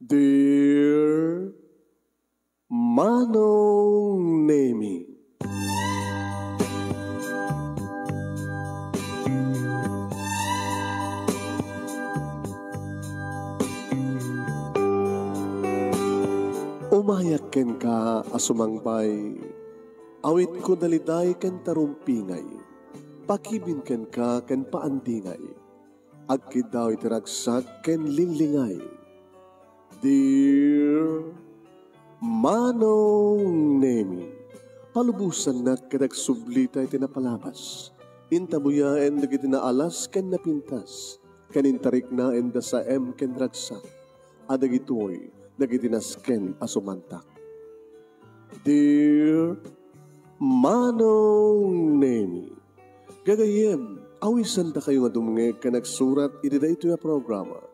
Dear Manong Nemi, umayak ken ka asumangpay, awit ko daliday ken tarumpingay, pakibin ken ka ken paandingay, agkid daw itiragsak ken linglingay. Dear Manong Nemi, palubusan na kadag sublita iti napalabas, intabuyaen dagiti naalas ken napintas, kanintarik na enda sa ken ragsak, adagitoy dagiti nasken asumantak. Dear Manong Nemi, gagayem, awisan da kayo nga dumngeg ka nagsurat iti dayto nga programa.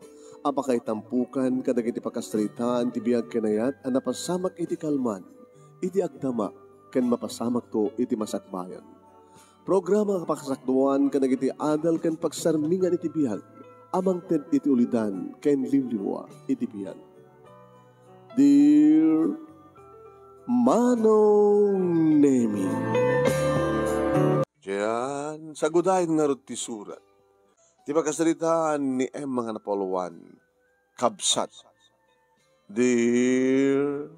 Apakay tampukan kadag iti pakastritaan ti biyag kanayat a napasamak iti kalman, iti agdama, ken mapasamak to iti masakbayan. Programa kapakasakduan kadag iti adal ken pagsarmingan iti biyag, amang ted iti ulidan ken limliwa iti biyag. Dear Manong Nemi, diyan, sagudahin nga rin ti surat. Di pagkasalitaan ni mga napoluan, kabsat. Dear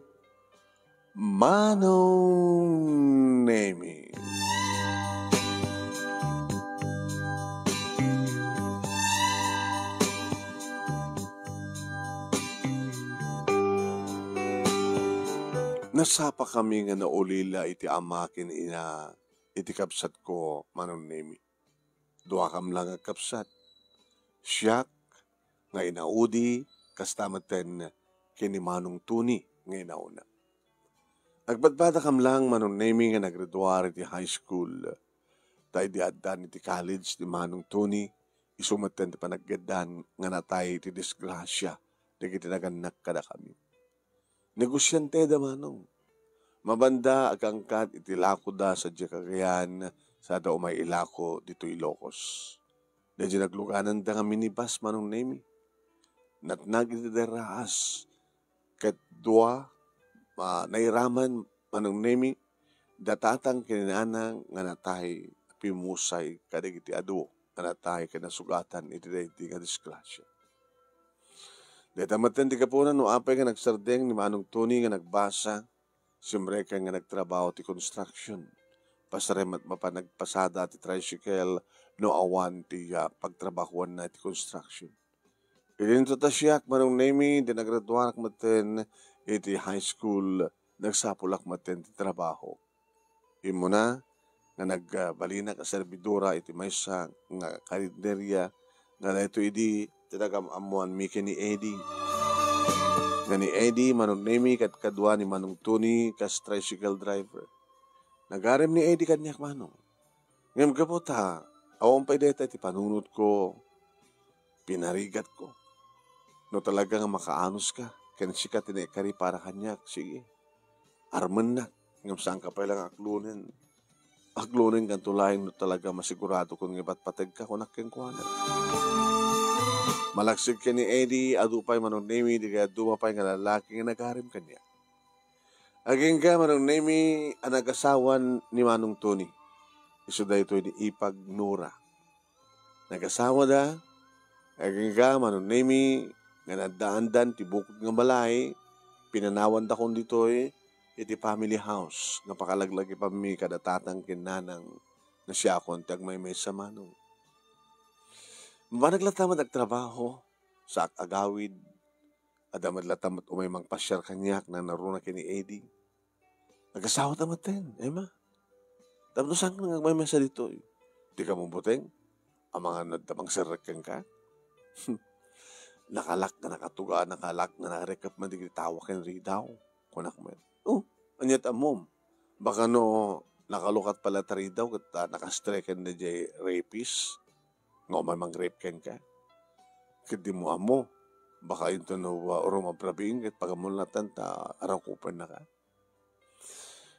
Manong Nemi, nasapa kami nga naulila iti amakin ina iti kabsat ko, Manong Nemi. Dua kam lang ang kabsat. Siyak nga inaudi kastamaten kini Manong Tuni nga inauna. Agbadbada kam lang, Manong Nemi, nga naggraduar iti high school. Tayo di addan iti college ni Manong Tuni, isumaten ti panaggadan nga natay iti disgrasya dagiti naganak kada kami. Negosyante da Manong. Mabanda agangkat iti lako da sa Kagayan sa da umay ilako dito Ilocos. Dadya nagluganan da nga minibus, Manong Nemi. Natnag iti deraas. Ket dua, nairaman, Manong Nemi, datatang kininanang nga natay pimusay kadig iti adu, nga natay kinasugatan iti dayti nga disgrasya. Datamaten di kapunan no apay nga nagsardeng ni Manong Tuni nga nagbasa, siyempre ka nga nagtrabaho ti construction. Pasaremat mapanagpasada ti tricycle no awan ti pagtrabahuan na ti construction. Ilinto ta siyak, Manong Nemi, di nagraduarak maten iti high school, nagsapulak maten ti trabaho. Imo na, nga nagbalina ka servidora iti maysa nga karinderya, nga na ito idi, tinagamamuan mi ni Eddie. Nga ni Eddie, Manong Nemi, kat kadwa ni Manong Tuni, kas tricycle driver. Nagarem ni Eddie kanyak, Manong. Ngayon kapot ha, awang pa ideta iti panunod ko, pinarigat ko. No talaga nga makaanos ka, kaya siya ka tinekari para kanyak, sige. Arman na, ngam saan ka pa lang aklunin. Aklunin kan tulayin no talaga masigurado kung iba't patag ka kung nakengkuhanan. Malaksig ka ni Eddie, adupay Manong Nemi, di kaya dumapay nga lalaki nga nagarem kanya. Aging ka, Manong Nemi, ang nag-asawan ni Manong Tuni. Iso da ito ni Ipag Nura. Nag-asawa da, aging ka, Manong Nemi, nga nadaan-dan, tibukod nga balay, pinanawan da kong dito iti family house, nga pakalaglagi pa mi kadatatang kinanang na siya akong tagmay-may sa Manong. Managlatamad agtrabaho sa agawid, adamadlatamad umay mangpasyar kanyak na naruna kini Eddie. Nag-asawa tamaten, Emma. Tapos saan ka nagmay sa dito? Di ka mabuteng? Ang mga nadamang sarakan ka? Nakalak na nakatuga, nakalak na nakarekap man di tawak and ridaw. Kunak man. Oh, anyat amom. Baka no, nakalukat pala taridaw kat nakastrekan na jay rapist. Nga may mang-rape ken ka. Kadi mo amo. Baka ito no, uro mabrabing kat pagamulatan ta arakupan na ka.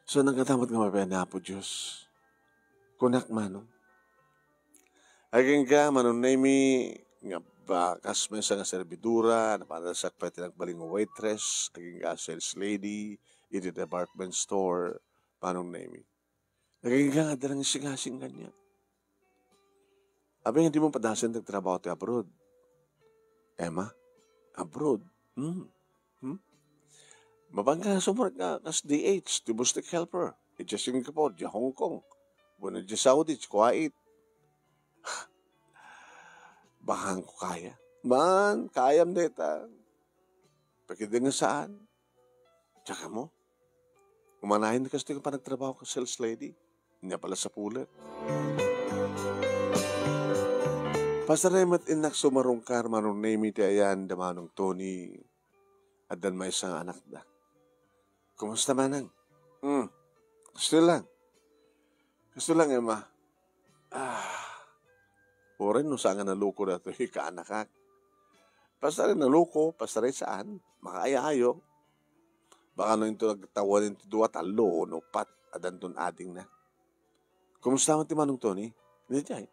So, nagkatamat nga mapaya na po, Diyos. Kunak, Manong. Aging ka, Manong Nemi, nga Nagpakas may nga servidura, napanasak pa tinagbaling waitress, naging sales lady, iti department store, manong name. Naging nga dalang sigasing kanya. Abi, hindi mo padasan nagtrabaho ti abroad. Emma, abroad? Mabangga sumur ka kas DH, domestic helper. Iti Singapore, di Hong Kong. Bueno, di Saudi, di Kuwait. Bahang ko kaya. Man, kayam deta. Pagkita nga saan? Tsaka mo. Umanahin na kasi pa nagtrabaho ka sales lady. Hindi pala sa pulat. Pasaremat inak sumarungkar manong name iti ayan da manong Tony. At dan may isang anak da. Kumusta manang? Gusto lang. Gusto lang, Emma. Oren, no saan nga naluko na ito, ka-anak. Basta rin naluko, basta rin saan, makaayayo. Baka no ito nagtawanin ito duwa talo, no pat, adan ton ading na. Kumusta man ti Manong Tony? Hindi tayo.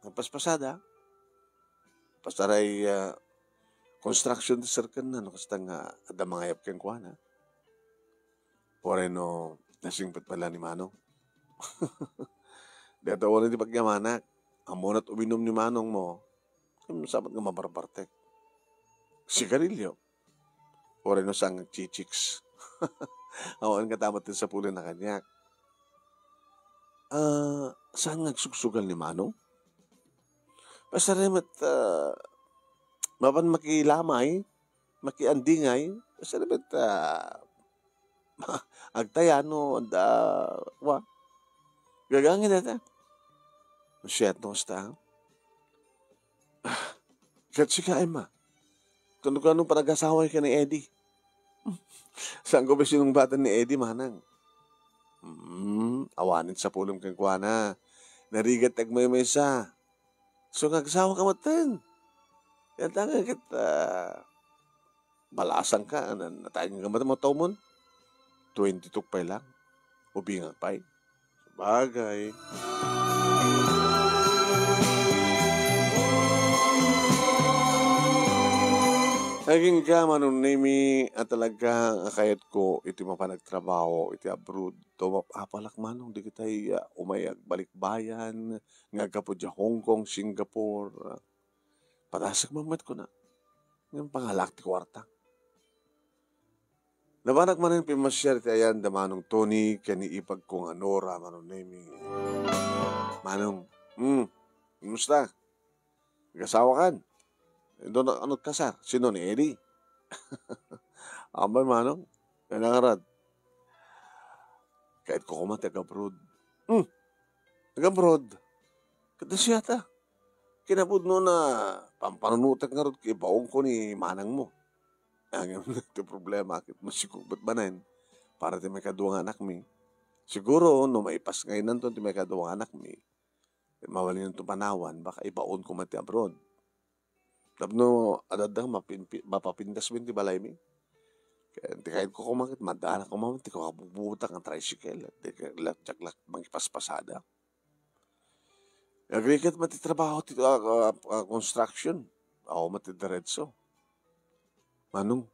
Nagpaspasada. Basta rin construction ti circle na, no kasta nga ada mga yapken kwa na. Oren, no, nasingpit pala ni Manong. Dito oren ti pagyamanak. Amunat uminom ni Manong mo, sabat nga mabarbartek. Sigarilyo. O rin no sang chichiks. Awan ka tamat din sa pulo na kanyak. Saan nagsugsugal ni Manong? Basta rin mapan makilamay, makiandingay, basta rin agtayano, gagangin natin. Shit, no sta. Kat si ka, Emma. Kano panag-asaway ka ni Eddie? Saan ko ba sinong bata ni Eddie, manang? Awanin sa pulong kang kuwana. Narigat agmay may isa. So, nag-asawa ka matan. Yan tanga kita. Balasang ka. Natayin ka matan mo taumon. 22 pa lang. Ubingang pa. Bagay. Naging ka manong name at talaga akayat ko iti mapanagtrabaho iti abroad. To apalak manong di kita umayag balikbayan nga po dya Hong Kong, Singapore. Patasak mamat ko na. Yung pangalak ti kwarta. Nabanak man yung pimasyar ti ayan da manong Tony kani ipag kong anora manong name. Manong, kumusta? Nagasawa kan? Doon ano kasar? Sino ni Eddie? Ambay manong? Nangarad. Kahit ko kuma taga-abroad. Taga-abroad. Kada siya ta. Kinapod no na pampanunutak nga rin ibaong ko ni manang mo. Ang ito problema. Masikubat ba na yun? Para ti may kaduwang anak mi. Siguro, no maipas ngayon nanto ti may kaduwang anak mi. Mawali nito panawan, baka ibaon ko mati abroad. Tapno, adadang mapapindas mo yung balay mi. Kahit ko kumakit, madala ko mamang, di ko kabubutak ang tricycle. Di ka laklak mangipaspasada. Agrikat matitrabaho tito construction. Ako matidiretso. Manong,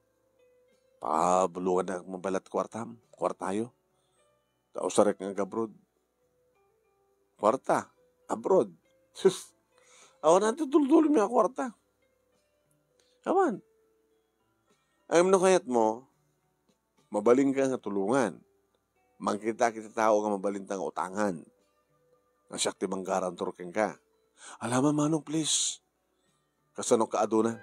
pabulugan na mabalat kwartayo. Tapos sarek ng abroad. Kwarta, abroad. Ako natin tultuloy mga kwarta. Aman. Ayun na kayat mo, mabaling ka nga tulungan. Mangkita kita tao nga mabalintang utangan. Nasyak ti manggarantor ken ka. Alaman manong please. Kasano ka aduna?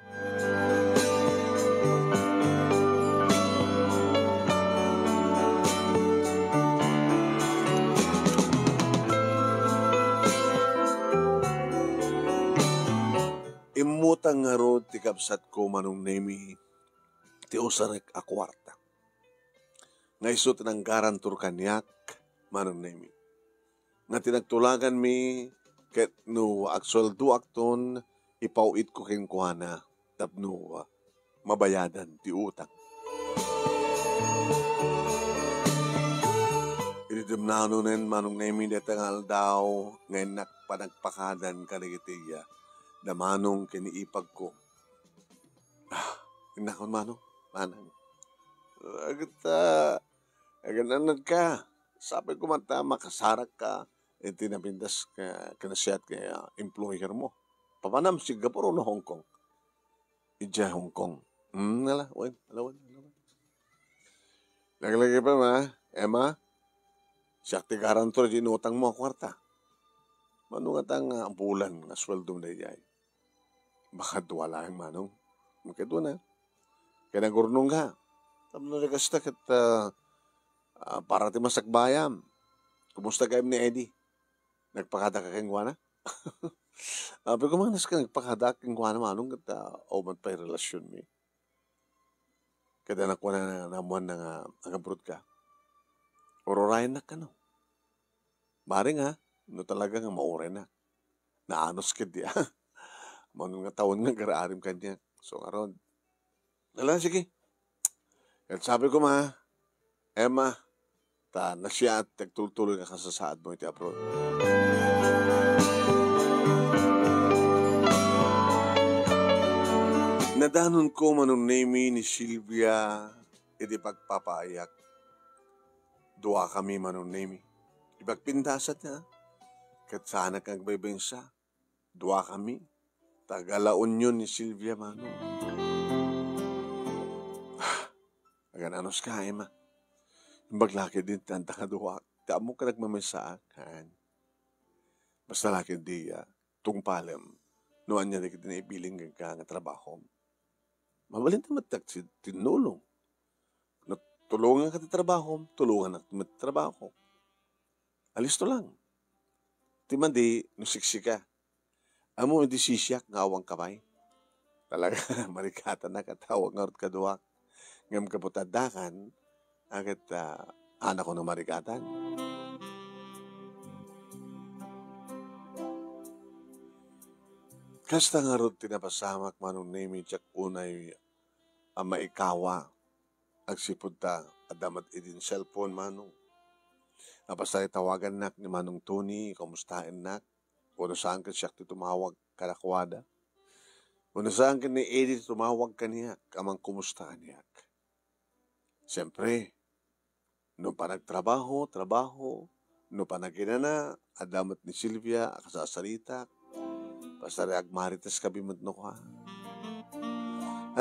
Imutang nga ro ti kapsat ko manong nemi ti usarek a kwarta. Nga isot ng garantor kanyak manong nemi. Nga tinagtulagan mi ket no aksueldo akton ipauit ko ken kuana tapno mabayadan ti utang. Idimnano nen manong nemi detangal daw ngayon panagpakadan kanigitiya. Damanong kiniipag ko. Inakon manong, manang. Agad nanad ka. Sabi ko mata, makasarak ka. Tinapindas ka, kanasiyat kaya employer mo. Papanam, Singapore o Hong Kong? Ija Hong Kong. Alawan. Naglagay pa ma, Emma, siya ti garantor di inutang mo kwarta. Manong at ang bulan nga sweldo na iyay. Baka duwala ang manong. Magkado na. Kaya nagurnong ka. Tapos na rekasta kat para ti masakbayam. Kumusta kayo ni Eddie? Nagpakada ka kang na? Pero kung manas ka nagpakada kang na manong kat oman pa yung relasyon mi. Kada nakuha na namuhan na ang abroad ka. Ororayan na ka no. Bari nga, no talaga nga mauray na. Naanos ka di Manong nga taon nga garaarim ka niya. So aron. Alam, sige. At sabi ko Emma, na siya at nagtuloy ka sa saad mo iti abroad. Nadanon ko manunemi ni Sylvia iti pagpapayak. Dua kami manunemi. Ipagpindasat niya. Kat sana kang baybensa. Dua kami. Tagalaon yun ni Sylvia manong. Agananos ka, Emma. Baglaki din tanta ka duwa. Taamo ka nagmamisaakan. Basta laki di tungpalem. Noan niya na kita na ipiling ka nga trabaho. Mabalin na matag tinulong. Tulungan ka ti trabaho, tulungan at trabaho. Alis to lang. Timandi, nusiksika. Amo hindi sisyak nga awang kamay. Talaga, marikata na katawag nga kaduwa. Ngam kaputadakan, agad anak ko na marikatan. Kasta nga ron tinapasamak manong name tsak unay maikawa agsipod ta adamat idin cellphone manong. Napasay tawagan nak ni Manong Tony, kamustain nak. Kung saan ka siya tumawag kalakwada. Kung saan ka ni Eddie tumawag kaniya, kamang kumustaan niya. Siyempre, no pa nagtrabaho, no pa naginana, adamat ni Sylvia, akasasalita, pasari agmarites kabimot no ka.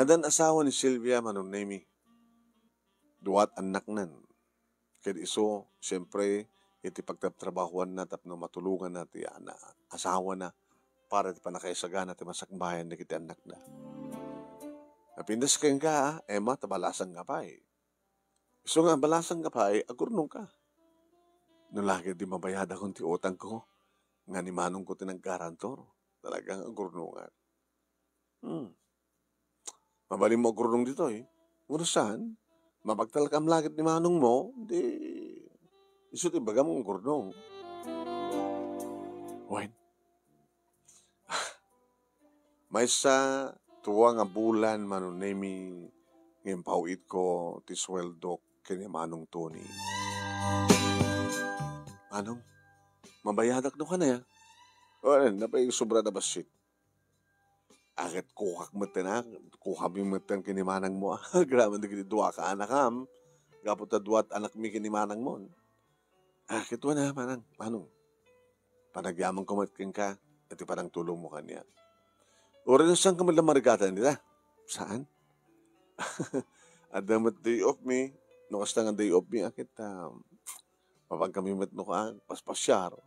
Andan asawa ni Sylvia, Manong Nemi, duwat anak nan. Kaya iso, siyempre, iti pagtatrabahuan na tapno matulungan na ti asawa na para ti panakaisaga na ti masakbayan na kiti anak na. Napindas kayong ka, Emma, tabalasang ka pa eh. Iso nga, balasang ka pa eh, agurnong ka. No lagi di mabayad akong ti utang ko, nga ni manong ko tinaggarantor. Talagang agurnungan. Mabaling mo agurnong dito eh. Muna saan? Mapagtalakam lagit ni manong mo, di iso ti baga mong agurnong. Wen. May sa tuwa nga bulan manunemi ngayon pauit ko ti sweldo kini Manong Tony. Manong, mabayadak no ka na ya? O, napay sobra na basit. Agad kukak matanak, kukabing matan kini Manang mo. Grabe na kini duwa ka anakam. Gapot na duwat anak mi kini Manang mo. Kituwa na Manong. Panagyamang kumatkin ka, iti parang tulong mo kanya. Uri na saan ka malamarigatan nila? Saan? Adamat day off me. No kasta nga day off me, akit mapag kami matno ka, paspasyar.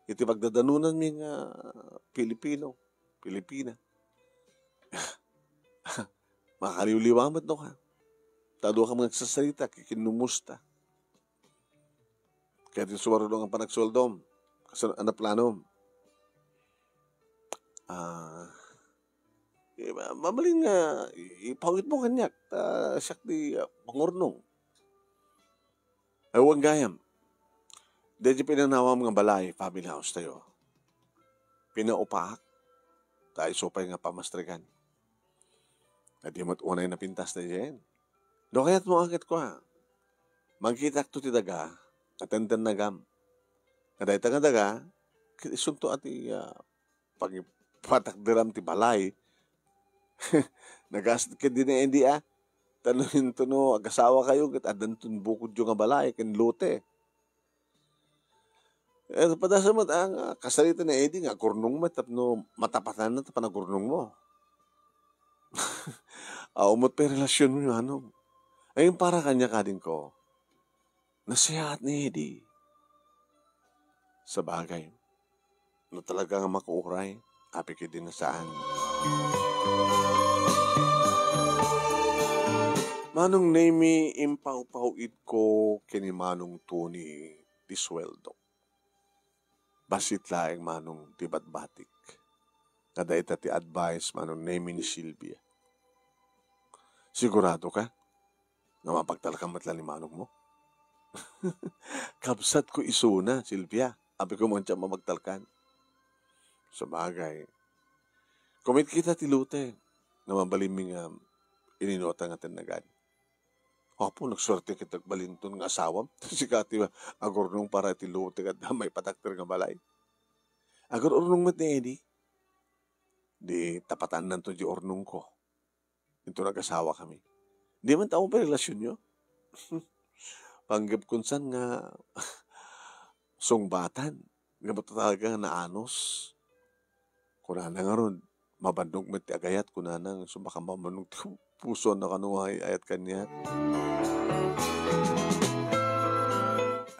Iti pagdadanunan mi nga Pilipina. Makaliwliwamat no ka. Tado ka magsasalita, kikinumusta. Kaya din sumarunong ang panagsoldom. Kasi ano plano? Mabalin nga, ipawit mo kanyak, siyak di pangurnong. Huwag gayam. Dahil pinanawa mga balay, family house tayo. Pinaupaak, tayo sopay nga pamastrikan. At di unay na pintas na dyan. Do kaya't mo akit ko Magkita to ti daga, atendan na gam. Kaday taga daga, isunto ati patakderam ti balay. Nagasat ka din na hindi Tanuhin to no, agasawa kayo, kat adan tun bukod yung nga balay, ken lote. Padasa mo, ang kasalita na Eddie nga, gurnong mo, tapno matapatan na tapan na gurnong mo. Umot pa yung relasyon mo yung ano. Ayun para kanya kadin ko, nasiyahat ni Eddie. Sa bagay, na talagang makuuray, apik din na saan. Manong name impaw-pawid ko kini Manong Tony di sweldo. Basit laeng manong ti batbatik. Kada ita ti advice manong name ni Silvia. Sigurado ka? Na mapagtalakang matla ni manong mo? Kapsat ko isuna, Silvia. Abi ko mo siya mamagtalkan. Sa bagay. Kumit kita ti lute. Na mabaliming ininota nga tinagan. Opo, nagswerte kitag balinton nga asawam. Si Kati agurnong para ti lute kat may patakter nga balay. Agurnong mat ni Eddie. Di tapatan nanto di ornong ko. Ito nag-asawa kami. Di man tao pa relasyon nyo. Panggap kunsan nga sungbatan. Nga ba talaga na anos. Kunana nga ron, mabandog met ti agayat. Kunana nga sumakamanong puso na kanuhay ayat kanya.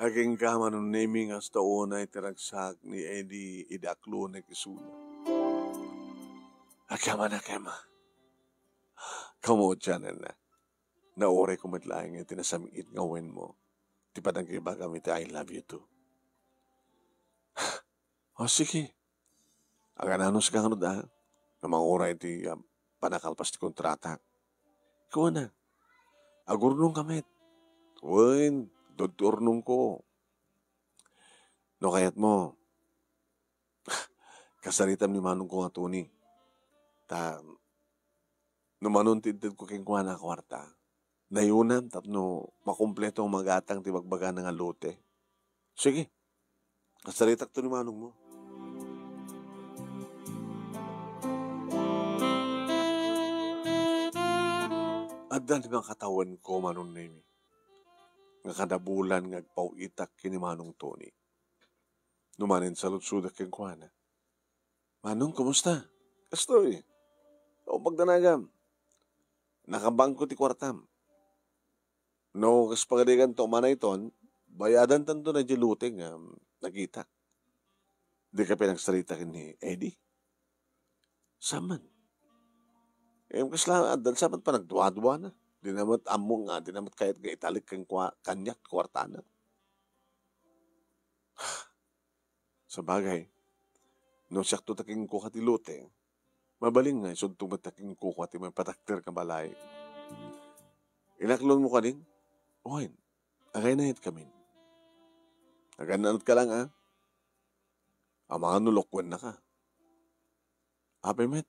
Aging ka manong naming as taon ay tiragsak ni Eddie idaklo na kisuna. Agama na kema. Kamu dyan na. Naore ko matlaing yung tinasamit ngawin mo. Di pa nang iba kami I love you too. Sige. Ang ananos ka nga na mga oray ti panakalpas ti kontrata. Ikaw na. Agurnong kamit. Uwin, dodurnong ko. No kayat mo. Kasaritam ni Manong ko nga Tony. Numanuntid ko king kuha na kwarta. Nayunan, tapno makumpleto ang magatang ti bagbaga nga lote. Sige. Kasaritak to ni Manong mo. Adan nga katawan ko Manong Nemi. Nga kadabulan nga agpawitak kini Manong Tony. Numanin sa lutsudak king kuana. Manong, kumusta? Kastoy. O pagdanagam. Nakabangko ti kwartam. No, kaspagadigan to manayton, bayadan tanto na jiluting nagita. Di ka pinagsalita ni Eddie? Saman. Kasla, adan saman pa nagduwa-duwa na. Di namat among di namat kahit ga italik kang kanyak kwartana. Sa bagay, no sakto taking ko katiluting, mabaling nga, isod tumataking ko kati may patakter ka balay. Inaklon mo ka din? Oin, agay na hit kami. Nagananot ka lang Ang mga nulokwan na ka. Apay met.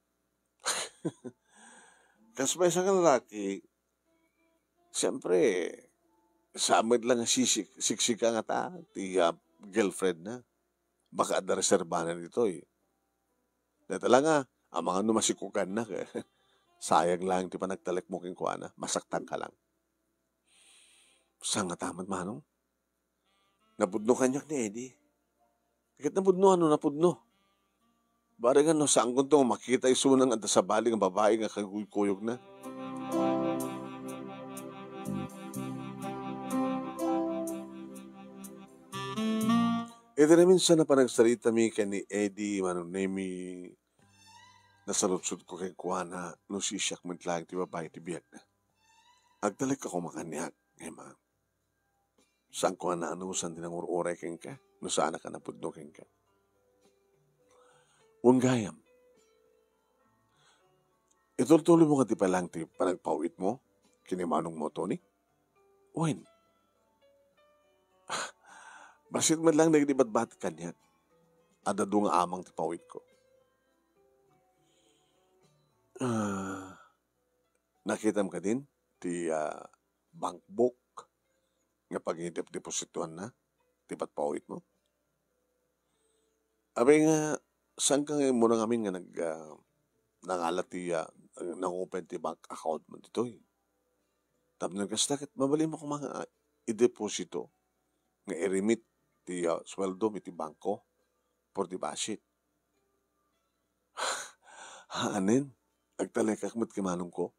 Kasbay sa lalaki, siyempre, sa amid lang siksika nga ti girlfriend na. Baka ada reserbanan dito Dito lang ang mga numasikukan na. Sayang lang ti pa nagtalek mo king kuana. Masaktan ka lang. Saan nga tamat Manong? Napudno kanyak ni Eddie. Kahit napudno, napudno. Bari nga saan ko itong makita isunang at sa bali ng babae nga kaguyog na. Ito na minsan na panagsalita mi ni Eddie, Manong Nemi, nasalutsud ko kay Kuana, no sisyak mintlang ti babae ti biyak na. Agdalik ako makanyak, ma. Saan ko na anusan din ang uray keng ka, no saan ka napudno keng ka. Unggayam. Ituloy mo ka ti palang ti panagpawit mo, kinimanong mo, Tony? Uwin. Basit man lang nagdibat-bat kanyan. Adado nga amang ti pawit ko. Nakita mo ka din, ti bank book, nga pag-deposituan na, ti patpawit mo. Abay nga, saan ka ngayon mo na kami nga nangalati nang-open ti bank account mo ditoy. Tapno kastakit mabali mo kung mga i-deposito nga i-remit ti sweldo mi ti bangko for di basit. Haanin, agtalekak mo't kimanong ko.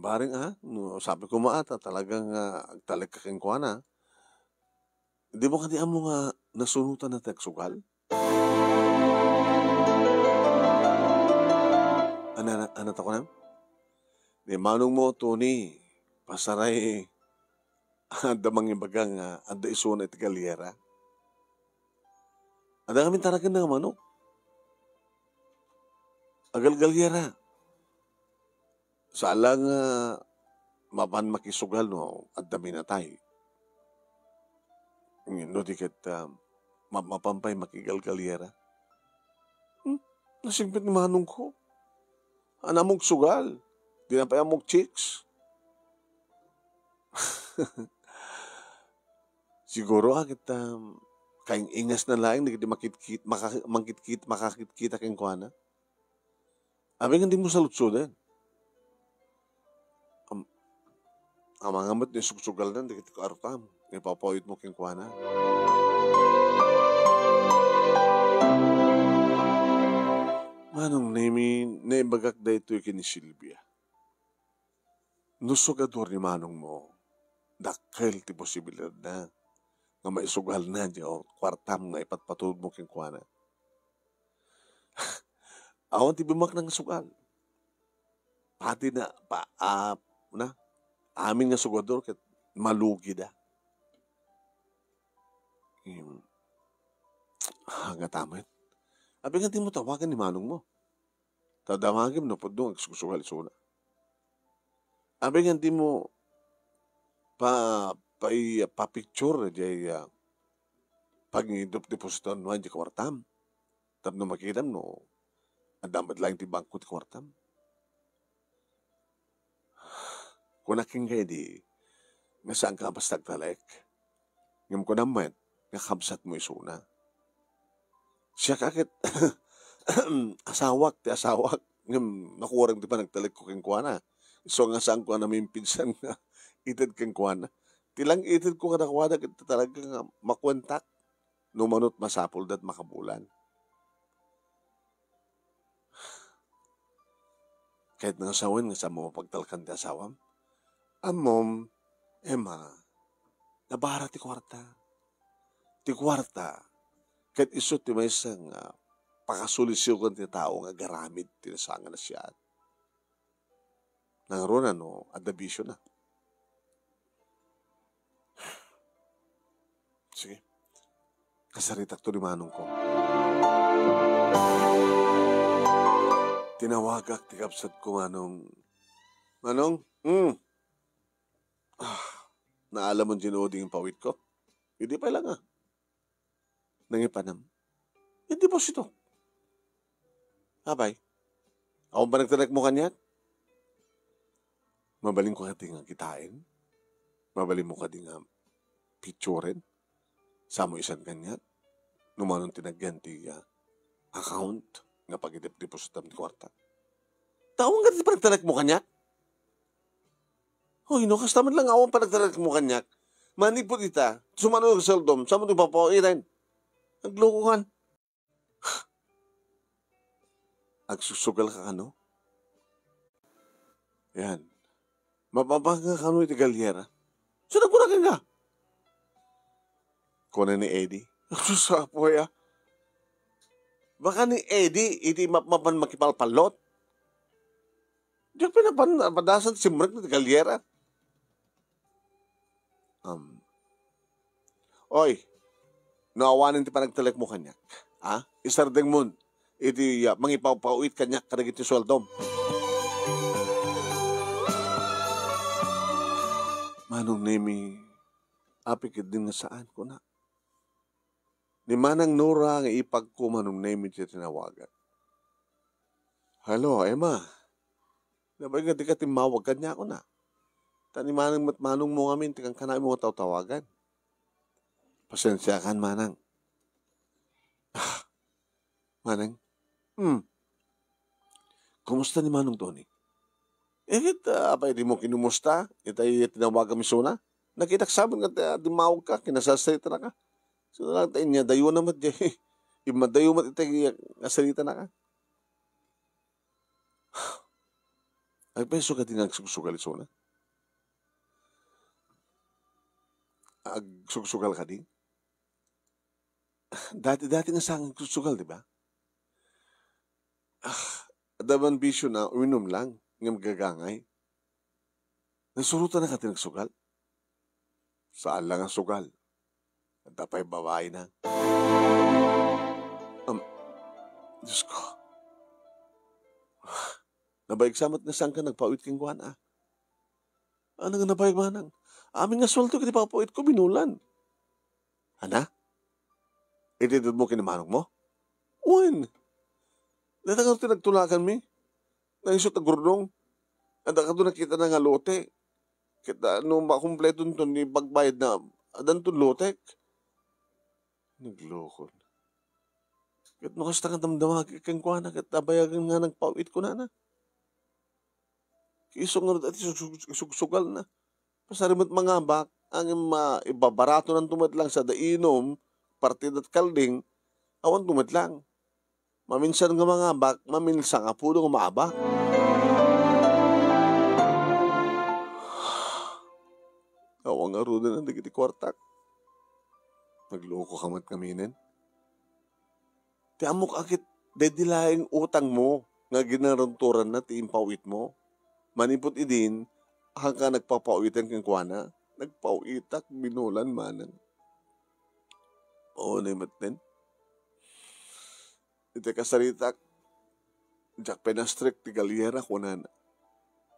Baring no, sabi ko maata talagang agtalekakin ko na. Di mo kaniya mo nga nasunutan na tagsugal? Ano ko na? Di manong mo, Tony, pasaray damang ibagang anda isuna iti galyera. Ada kami taragan na manok. Agal galyera. Sa alang mapan makisugal no, at dami na tayo. No, di kat mapampay makigal-galyera. Nasingpit ni manong ko. Anamog sugal. Di na pa amog chicks. Siguro agit kaing ingas na laing di makakit-kita keng kuana. Abi nga di mo salutsudan. Ang mga mat ni sugsugal na, di ko arutam. Ipapawit mo keng kuana. Manong naibagak da ito ni Silvia. Nusugador ni manong mo, dakil ti posibilidad na nga maisugal na di o kwartam nga ipatpatulog mo keng kuana. Awan ti bimak ng sugal. Pati na, amin nga sugador kat malugi da. Nga tamit. Abi nga di mo tawagan ni manong mo. Tadamagim no podong agsusugal isuna. Abi nga di mo pa-picture jay pag depositon mo di kwartam. Tapno makidam no adamad lang ti bangko ti kwartam. Kung aking kaya di nga saan ka pas tagtalek ngam ko naman nga kabsat mo isuna. Siya kakit asawak ngam nakuwarang di pa nagtalek ko keng kuana. So nga saan ko namin pinsan nga itid keng kuana. Tilang itid ko kadakwada kita talaga nga makwentak numanot masapol dat makabulan. Kahit nga asawin nga sa mo pagtalkan ti asawam. Amom, Emma, nabara ti kwarta. Ti kwarta, kahit iso ti may isang pakasulisyo kan ti tao nga garamid ti nasangan na siya. Nangaroon no, adabisyo na. Sige, kasaritak to ni manong ko. Tinawagak ti kapsat ko manong, naalam mo ginoding pawit ko? Hindi pa lang nangipanam. Hindi po sito. Abay, ako ba nagtanak mo kanyan? Mabaling ko ka nga kitain? Mabaling mo ka nga picturein? Samo isan kanyan? Numanong tinagyan ti account nga pag-depositam ti kwarta. Taong nga ti panagtanak mo kanyan? Hoy, no, kastaman lang awan pa nagtanak mo kanyak. Manipot ita, sumano yung seldom, sa mo ito papawirin. Naglukuhan. Agsusugal ka ano? Yan. Mapapanga ka ano iti galyera. So, nagkunakan ka. Kuna ni Eddie. Susapo ya. Baka ni Eddie, iti mapan makipalpalot. Diyan pinapadasan si Mrek iti galyera. Oy, naawanin ti panagtalek mo kanyak. Isardeng mo, iti mangipapauit kanyak kadag iti swaldom. Manong nemi, apikid din nga saan ko na. Ni manang Nora nga ipag ko manong nemi ti tinawagan. Hello, Emma. Nabay nga di ka timawag kanya ako na. Tani manong mo ngamin, tikang kanay mo tawagan. Pasensya kan manang. Manang, kumusta ni Manong Tony? Kita, apay di mo kinumusta? Itay tinawagan mi suna? Nakita sabon nga di mawag ka, kinasasalita na ka. So lang tayo niya, dayo naman di. Imadayo mat itay nasalita na ka. Ay peso ka din ang sugsugal suna? Ag sugsugal ka din? Dati nga sa sugsugal, di ba? Adaman bisyo na, uminom lang, nga magagangay. Nasurutan na ka tinagsugal? Saan lang ang sugal? At tapay babae na. Diyos ko. Nabaigsamat nga saan ka nagpawit kang kuhan Ano nga nabayag manang? Aming nga sweldo ka di papawit ko, binulan. Ana? Itidod mo kinamanong mo? Uwan. Natagal tinagtulakan mi. Naisot na gurnong. Ada ka doon nakita na nga lote. Kita nung makumpleto nito ni bagbayad na adan to lotek. Naglokon. Kat nukas ta nga damdamag kang kuha na kat tabayagan nga nagpawit ko na. Isong nga at isugsugal na. Pasarimot mga bak ang ibabarato ng tumatlang sa dainom, partid at kalding, awan tumatlang. Maminsan nga mga bak, maminsan nga pulo nga maabak. Awan nga ruda ng digiti kwartak. Nagloko ka mat kaminin. Ti amok akit dedilaing utang mo nga ginaranturan na ti impawit mo. Manipot idin, hangka nagpapawitan kang kuwana, nagpawitak, binulan manan. Oo, naimat din. Iti kasaritak, jak penastrik ti galyera kunan.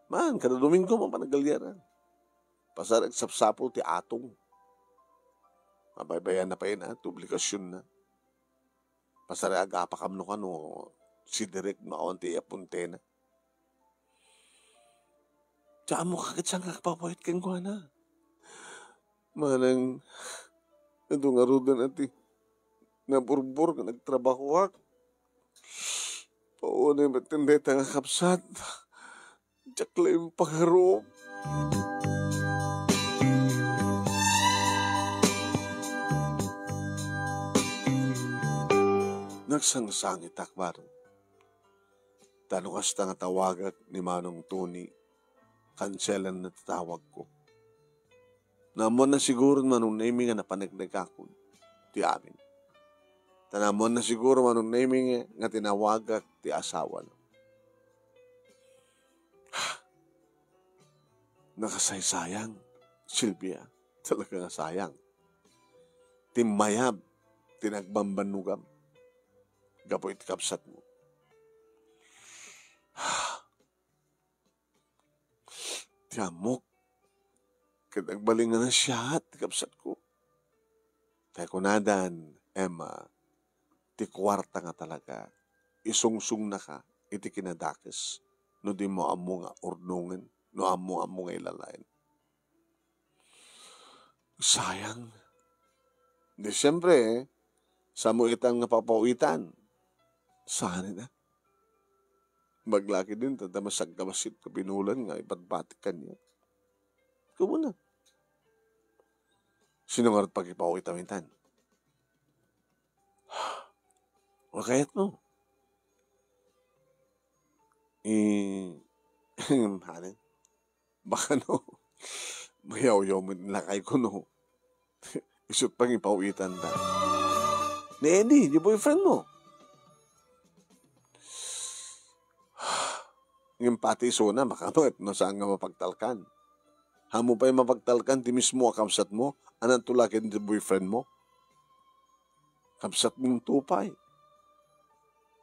Man, kada Domingo man pa nagalyera. Pasarag sapsapol ti atong. Mabaybayan na pa yun publikasyon na. Pasarag apakamno ka no, si Direk maon ti apunte na. Tsaka mo kakit siyang kakapapawit kang kuwana. Manang, ito nga rudan ati, naburbur ka nagtrabaho ak. Paunay matindeta nga kapsat. Tsakla yung pangarop. Nagsangsangit akbaro. Tanong kasta nga tawagat ni Manong Tony. Kanselan na tatawag ko. Namon na siguro manong naming nga napanagdagakon. Ti amin. Tanamon na siguro manong naming nga tinawagak ti asawa na. Nakasaysayang, Silvia. Talaga nga sayang. Timayab, tinagbambanugam. Gapoy ti kapsat mo. Tiamok. Nagbalingan na siya at kapsat ko. Tayo kunadan, Emma, ti kwarta nga talaga, isungsung na ka, iti kinadakis, no di mo amo nga urnungan, no amo nga ilalain. Sayang. Di siyempre, sa mo itang napapawitan, saan na? Maglaki din, tatamasag kamasit ka pinulan nga, ipatbatikan niya. Kumuna. Sino nga rin pag-ipawitan? O kayat mo? Baka no, mayaw-yaw mo nilakay ko no. Isot pang ipawitan ta. Ni Eddie, di boyfriend mo. Yung pati na, makamat, no saan nga mapagtalkan. Hamo pa yung mapagtalkan, di mismo akamsat mo, anang tulakin di boyfriend mo. Kamsat mong tupay.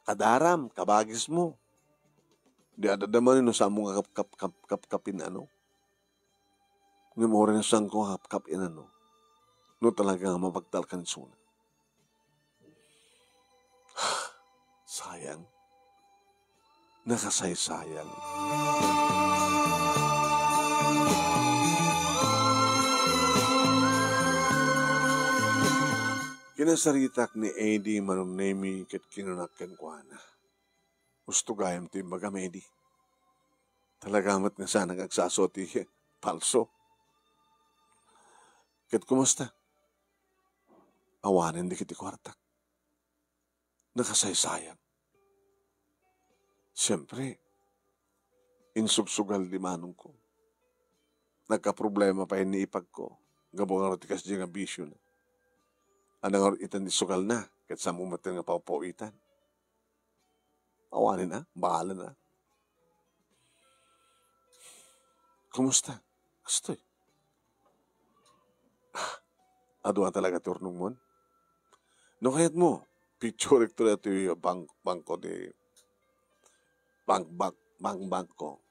Kadaram, kabagis mo. Di adadaman no sa mong kapin ano. Ngayon mo rin saan ko kapin ano. No talaga mapagtalkan suna. Sayang. Nakasaysayang. Kinasaritak ni Eddie manunemi ket kinunakken ko na. Gusto gayam ti imbaga Eddie. Talagamat nga sana agsasoti palso. Ket kumusta? Awanin di kiti kwartak. Nakasaysayang. Siyempre, insugsugal di manong ko. Nagka-problema pa yun ni ipag ko. Gabong nga tikas di nga bisyo na. Anang itan di sugal na. Ket sa mumatin nga paupawitan. Awanin na. Bahala na. Kumusta? Gustoy. Aduan talaga turnong mo. No kayat mo. Picture ito na ito yung bangko di bank ko.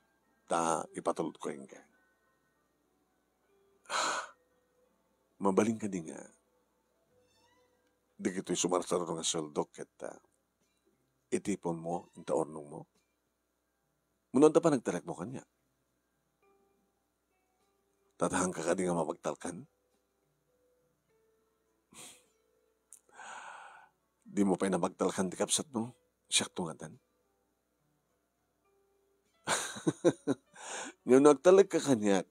Ta ipatulot ko yung kaya. Mabaling ka din nga. Di kito'y sumarsaro nga sweldo ket itipon mo, yung taornong mo. Munod pa nagtalak mo kanya. Tatahang ka din nga mapagtalkan. Di mo pa napagtalkan di kapsat mo. Siyak tungatan. Ngayon nagtalag ka kanya,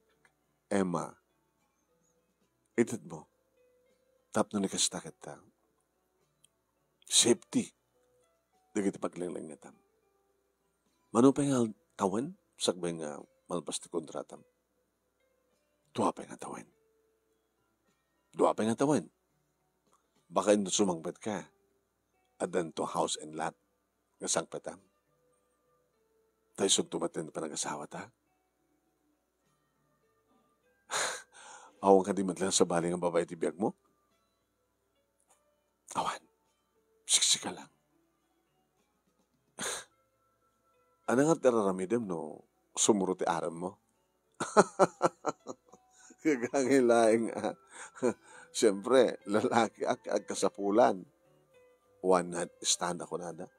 Emma, itad mo, tap na nikastakat ta. Safety. Dagiti paglanglang nga tam. Mano pa nga tawan? Sagbay nga malpas ti kontratam. Dua pa nga tawan. Baka ito sumangbat ka. Adan to house and lot. Nga sangpatam. Tayo suntumatin pa nag-asawa ta. Awang ka di man lang sa baling ang babae ti biyag mo? Awan. Siksika lang. Ano nga tiraramidem no? Sumuro ti aram mo? Kagangilaing siyempre, lalaki ak kasapulan. One night stand ako nada.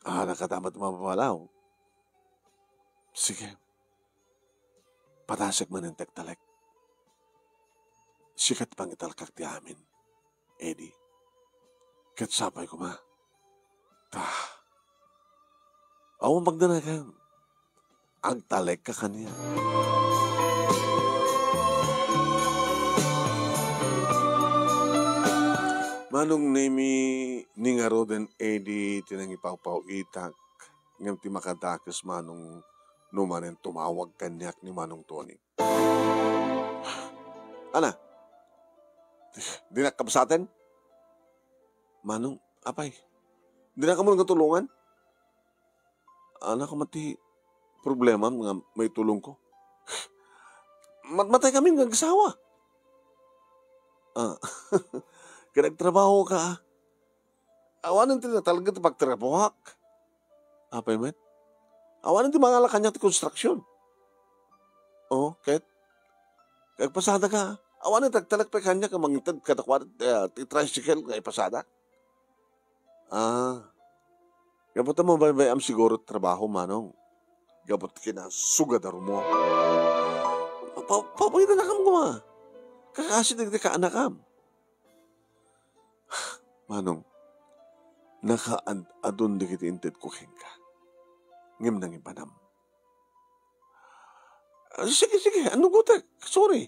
Nakatamat mapapalaw. Sige. Patasag man ang tektalek. Sikat pang italkak ti amin. Eddie. Katsapay ko ma. Awang magdanagan. Agtalek ka kanya. Manong nemi ningaro den Eddie tinang ipaw itak. Ngam ti makadakas manong numanen tumawag kanyak ni Manong Tony. Ana? Dinak ka ba sa atin? Manong, apay? Dinak ka mo ng tulungan? Anak ko mati problema nga may tulong ko. Matay kami ng asawa. Kaya nagtrabaho ka. Awanan ti na talaga ito pagtrabuhak. Apay met? Awanan ti mga kanya ti construction. Kahit pasada ka. Awanan tagtalak pa kanya ka mangitad katakwad ti tricycle nga ipasada. Gapot mo bayam siguro trabaho manong. Gapot kinasugadar mo. Papagitan na kam kuma. Kakasid nagdi ka anakam. Manong, naka-adun di kita inted ko ka. Ngim nang ipanam. Sige, ano gutak? Sorry.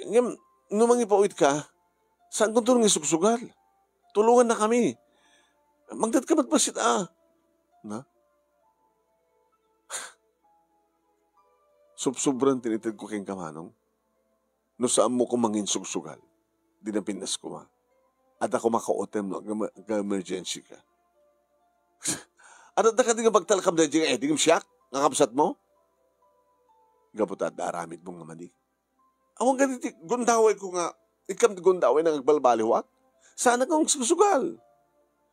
Ngim, numang ipawit ka, saan kong tulong isugsugal? Tulungan na kami. Magdat ka matpasit Na? Subsobran tinitid ko keng kamanong. No saan mo ko mangin sugsugal? Di na pinas ko ma. At ako makautem no, emergency ka. At ka di nga magtalakam na dyan, di nga siyak, ngakapsat mo? Gapot at daramit mong naman di. Awang ganiti, gundaway ko nga, ikam di gundaway na nagbalbaliwat. Sana kong susugal.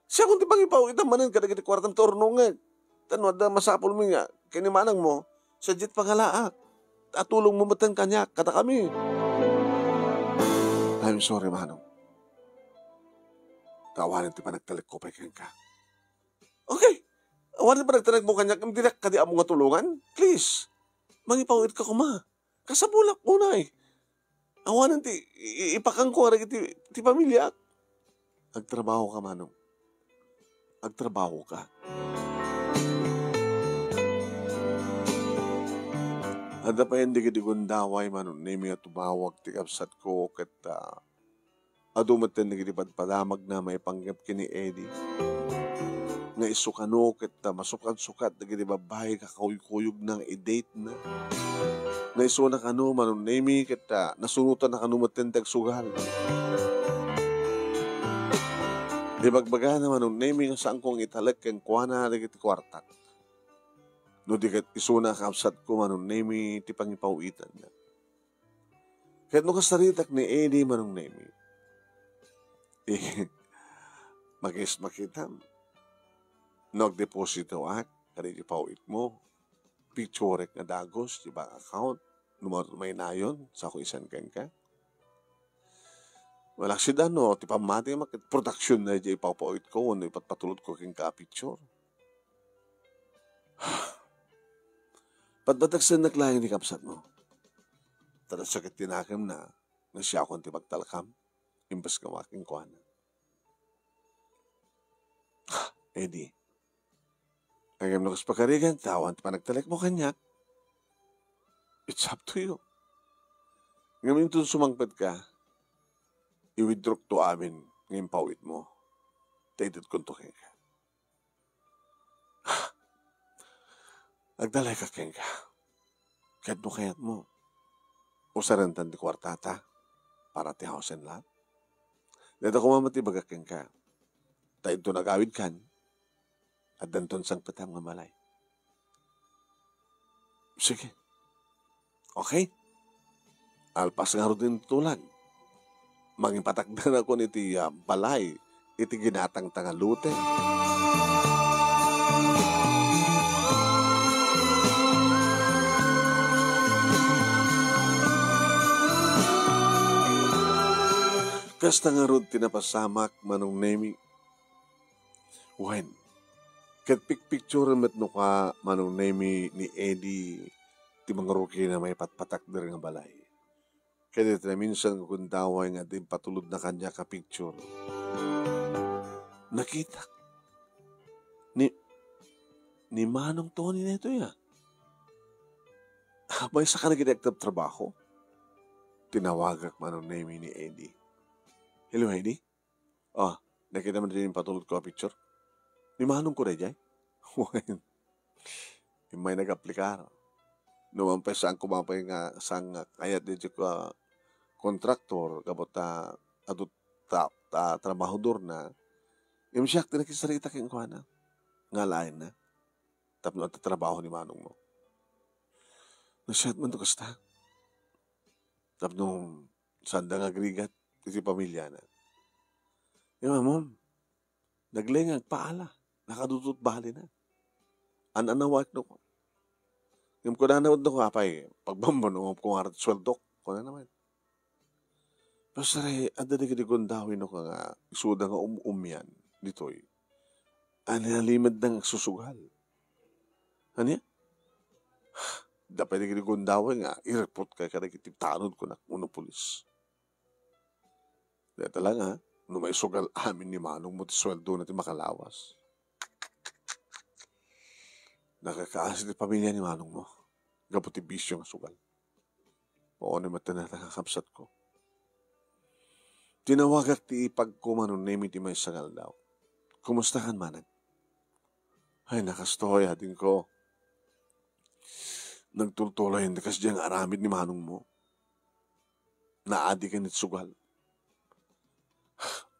Siya kung di bang ipaw, itamanin ka na kiti kwartang tornongan. Tanwa da masapol mo nga, kinimanang mo, sa jet pangalaak. At tulong mo matang kanya, kata kami. I'm sorry, manong. Tawanan ti pa nagtalik ko pa ka. Okay. Awanan pa nagtalik mo kanya, hindi na kadi amo nga tulungan? Please. Mangipawit ka kuma. Kasabulak mo na eh. Awanan ipakang ko ti pamilya. Agtrabaho ka manong. Agtrabaho ka. Ada pa hindi ka di gundaway manong nemi at tumawag ti kapsat ko kat adumat na nagdipadamag na may panggap kini Eddie. Nga isukano kat masukat-sukat nagdibabay kakuyog ng i-date na. Nga iso na kano manong nemi kat nasunutan na kano matintag sugal. Di bagbaga naman nung naming saan kong italak kang kuwana na kiti kwartak. No di kat isuna kapsat ko manong nami ti pangipawitan na. Kahit no kasaritak ni Eddie manong nami. Makitam. Nag-deposito ak, kari ti pawit mo. Picturek na dagos, di ba account. Numero may nayon, sa ako isan kang ka. Wala siya no, ti pamati makit production na di ipapawit ko, ano ipatpatulot ko king ka-picture. Patbatag sa naglayan ni kapsat mo. Tada sakit tinakam na siya akong ti pagtalakam, imbas ka waking kuwana. Eddie, agam na kus pakarigan, tawan pa nagtalak mo kanyak. It's up to you. Ngayon ito sumangpad ka, i-withdraw to amin ngayon pawit mo. Taitid kong to ka. Nagdalay ka keng ka. Kahit mo kayat mo. Usarantan di kwartata para ti house and lot. Dito kumamati baga keng ka. Tayo to nagawid kan. At danton sang petang nga malay. Sige. Okay? Alpas nga rin tulang. Mangipatakdan ako niti balay. Iti ginatang tangalute. Kasta nga ron tinapasamak manong nemi. When? Kat picture met no ka manong nemi ni Eddie ti mga ruki na may patpatak dari nga balay. Kaya na minsan kundaway nga din patulod na kanya ka picture. Nakita. Ni manong Tony na ito ya. May sa kanagidektab trabaho. Tinawagak manong nemi ni Eddie. Hello, Heidi? Nakita mo din yung patulot ko picture? Ni manong ko rin, may nag-aplikar. Numampes ang kumapay nga sang kayat din ko kontraktor kabot adut trabahador na. Yung siya, tinakisarita kong kuha na. Nga lain na. Tapos at trabaho ni manong mo. Nasyat man to kasta. Tapos nung sandang agrigat, iti pamilya na. Yung mom, naglengag paala, nakadutut bali na. Ananawag no ko. Yung ko na nawad no ko, apay, pagbamba no, kung arat sweldo ko na naman. Pero sari, ada di kidigundawin no ka nga, isuda nga umyan, ditoy. Nalimad ng susugal. Ano yan? Dapat di kidigundawin nga, i-report ka kada kitiptanod ko na uno pulis. Dito lang ha, nung may sugal amin ni manong mo, sweldo natin makalawas. Nakakaas ni pamilya ni manong mo. Gaputi bisyo nga sugal. Oo naman na nakakapsat ko. Tinawagak ti ipag ko manong nemi ti may sagal daw. Kumusta kan manag? Ay, nakastoy hadin ko. Nagtultuloy hindi kasi diyang aramid ni manong mo. Naadi ka nit sugal.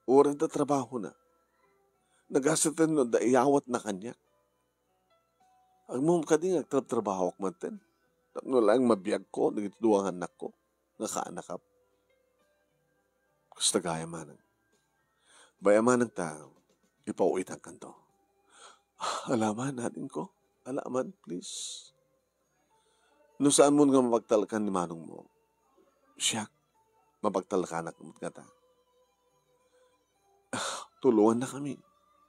Urang na trabaho na. Nagasatan no, daiyawat na kanya. Ang mong kading nagtrabaho ak maten. No lang mabiyag ko, nagituduang anak ko. Nakaanak. Gusto gaya manang. Bayaman ng tao, ipauwit ang kanto. Alaman natin ko. Alaman, please. No saan mo nga mapagtalakan ni manong mo? Siya, mapagtalakan mo nga ta. Tulungan na kami.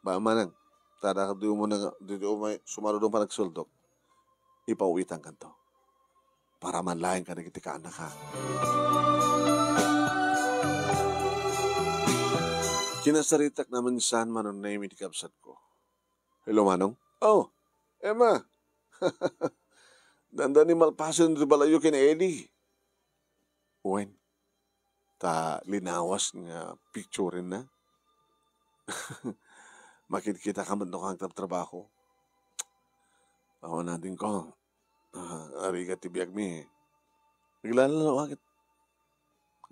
Manang, tada ka doon mo na, doon may sumarunong pa nagsuldok. Ipauwit ang kanto. Para manlayan ka na kita ka anak ha. Kinasaritak naman saan manon na yung kapsat ko. Hello, Manong? Oh, Emma. Nanda ni malpasan di balayo kin Eddie. Uwen, ta linawas nga picture na. Makikita ka man kang trabaho. Ako natin ko. Ariga tibiyag mi. Naglala na wakit.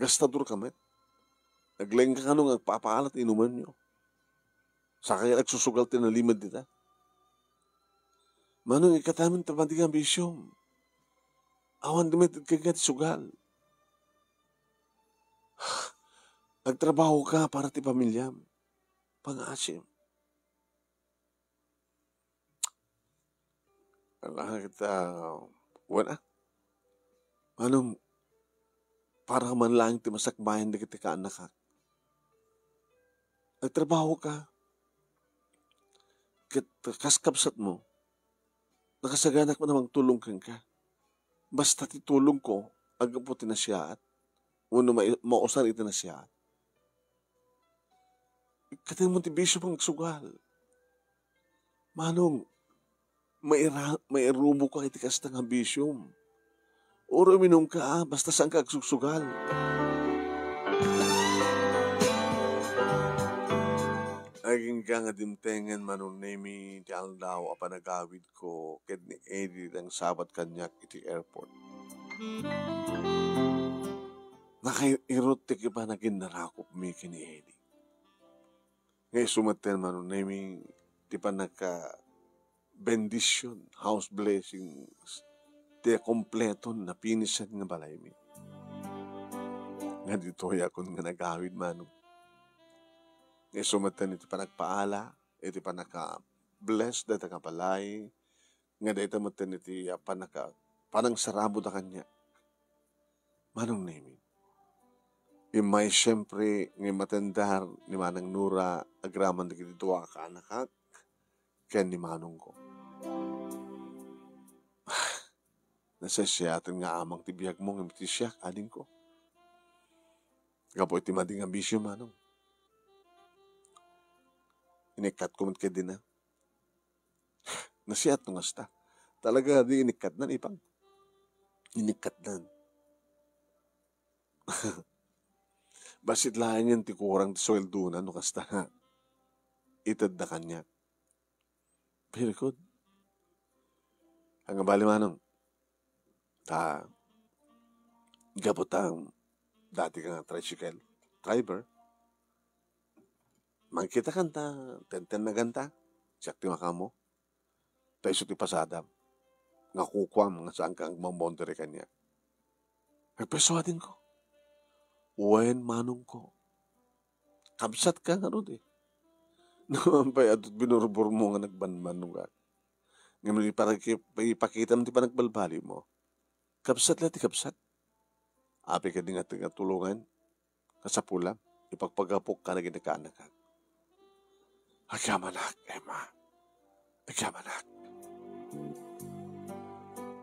Gastador kami. Nagleng ka kanong agpapaalat inuman nyo. Sa kaya nagsusugal tinalimad dita. Manong ikatamin tabanting ambisyong. Awan dumitid ka nga sugal. Nagtrabaho ka para ti pamilyam. Pang-asim. Allah kita, wala. Manong, para man lang ti masakbayan na kita ka anak ka. Nagtrabaho ka. Kaskapsat mo. Nakasaganak mo namang tulong kang ka. Basta titulong ko, agam po tinasyaat. Uno mausar ito na siya. Katay mo ti bisyo pang sugal. Manong, mairubo ka iti kastang ambisyong. Oro minum ka, basta saan ka agsusugal. Aging ka nga dimtengen manunemi ti aldaw a panagawid ko ket ni Eddie ang sabat kanyak iti airport. Nakairot ti kiba na ginarakop mi kini Eddie. Ngay sumaten manunemi ti panagka bendition, house blessings, ti kompleto na pinisan nga balay mi. Nga dito yakon nga nagawid manong. Ngay sumatan iti panagpaala, iti panaka-bless data nga balay, nga data matan iti panang sarabo da kanya. Manong nemi. Imay siyempre ngay matandar ni Manang Nura agraman da kiti duwa ka anakak, ken ni Manong ko. Nasasyatan nga amang tibiyag mo ng siya, aning ko. Kapo iti mading ambisyo, Manong. Inikat ko man ka din na. Nasiyat nung asta. Talaga di inikat na ipang. Inikat na. Basit lahan yan ti kurang ti sweldo na no kasta. Itad na kanya. Very good. Ang abali manong. Gabotang dati ka nga tricycle driver. Makita kanta, tenten na ganta, siyak ti makamo. Tayo ti pasadam, nga kukwam, nga saan ka ang mamondere kanya. Nagpesuadin ko. Uwain manong ko. Kabsat ka nga ron eh. Naman pa adot binurbur mo nga nagbanman nga. Ngayon ipakita mo ti pa nagbalbali mo. Kabsat lang ti kabsat. Api ka din nga tulungan. Kasapulam, ipagpagapok ka na ginakaanak ka. Agamanak, Emma. Agamanak.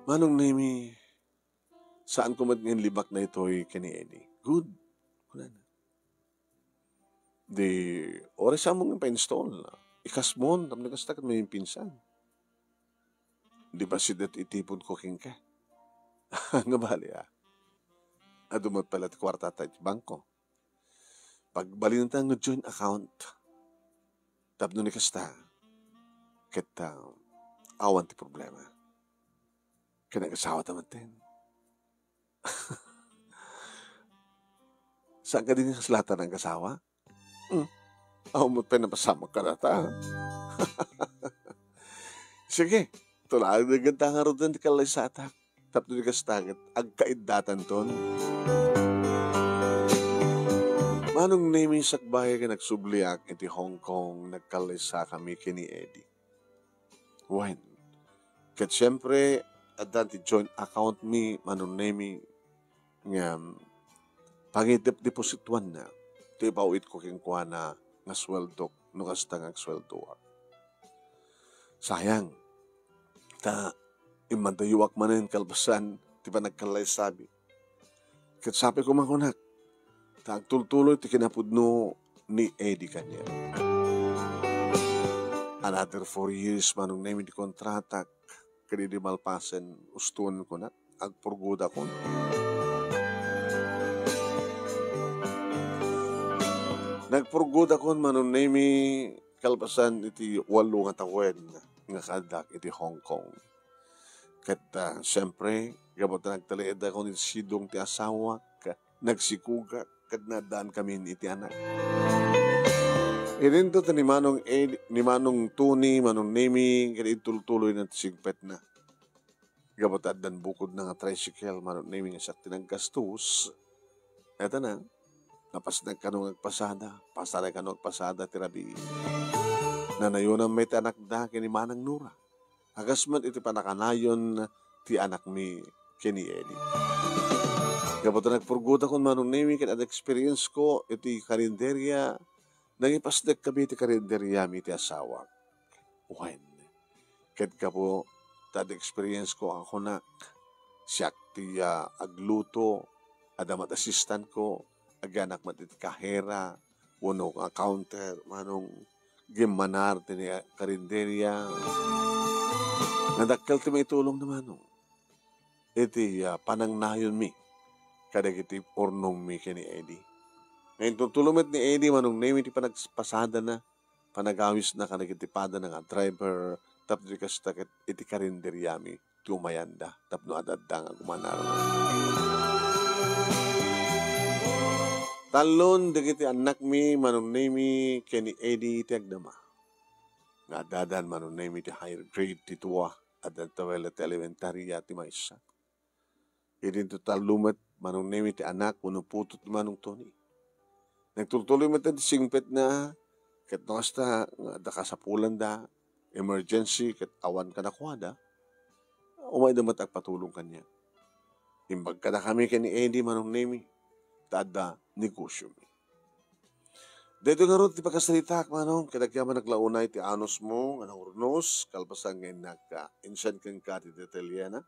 Manong nemi, saan ko maging libak na ito'y kani Eddie? Good. Wala na. Di, oras sa mong pa-install. Ikasmon, tam nagastakat may pinsan. Di ba si det itipon ko king ka? Nga bali Adumot pala ti kwarta tayo bangko. Pagbalin tayo ng joint account, tapno ni kasta, kita awan ti problema. Kinagasawa taman din. Saan ka din sa lata ng kasawa? Ako mo pa napasama ka na ta. Sige, tulaan na ganda nga rin ti kalay sa atak. Tapno ni kasta, agkaidatan ton. Manong naming sakbay ka nagsubliak iti Hong Kong nagkalisa kami kini Eddie. When? Kat siyempre, at dati joint account mi, manong naming nga pangidep-deposituan na, ti bawit ko king kuha na nga sweldo, no kasta nga sweldo. Sayang, imandayuak manin kalbasan, ti ba nagkalay sabi. Kat sabi ko makunak, tagtultuloy ti kinapudno ni Eddie kanya. Another 4 years manong name di kontratak kadi di malpasen ustuan ko na agpurguda ko. Nagpurguda ko manong name kalpasan iti 8 nga tawen nga kadak iti Hong Kong. Kat siyempre, gabot na nagtaliid ako ni sidong ti asawa, nagsikuga, kat nadaan kami iti anak. Irinto ta ni Manong Tony, Manong Nemi, kaya itultuloy na sigpet na. Gabot adan bukod na nga tricycle, Manong Nemi nga sakti ng gastos. Eto na, napas nagkanong agpasada, pasaray kanong agpasada tirabi. Nanayunan may tanak da kini Manang Nura. Agas man iti panakanayon ti anak mi kini Eddie. Gabot na nagpurguda ko Manong Nemi, kaya experience ko iti karinderya, nangipasdek kami iti karinderya mi iti asawa. Uwan. Kaya ka po, tad experience ko ako na siyak ti agluto, adamat assistant ko, aganak mat iti kahera, uno nga counter, manong gimanar ti karinderya. Nadakkel ti may tulong naman no. Iti panangnayon mi, kadag iti ornong mi kini Eddie. Ngayon tutulungan ni Eddie Manong Nemi iti panagpasada na, panagawis na kanagitipada ng driver, tapno di kastakit iti karinderya mi, tumayanda, tapno adadda nga gumanar. Talon dagiti anak mi Manong Nemi kini Eddie iti agdama. Nga dadan Manong Nemi iti higher grade ti tuwa at tawel at elementary ti maysa. Idin total lumat Manong Nemi ti anak uno putot ti Manong Tony. Nagtultuloy mo ti singpet na ket nasta da kasapulan da emergency ket awan ka nakwada. Umay da matagpatulong kanya. Imbag ka na kami kani Eddie Manong Nemi tada negosyo mi. Dito nga ron, ti pagkasalita, manong, kadagyaman naglaunay ti anos mo, nga urnos, kalpasan ngayon nagka-insan kang kati detelyena.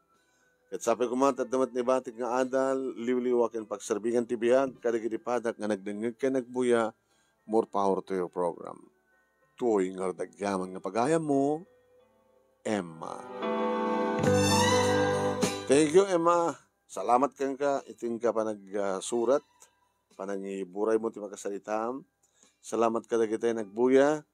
Kat sabi ko man, tadamat ni batik nga adal, liwliwakin pagsarbingan ti biyag, kadagitipadak nga nagdengag ka nagbuya, more power to your program. Tuoy nga dagyaman nga pagaya mo, Emma. Thank you, Emma. Salamat kang ka, iting ka pa nagsurat, panangiburay mo ti pagkasalitam. Salamat ka na kita nagbuya.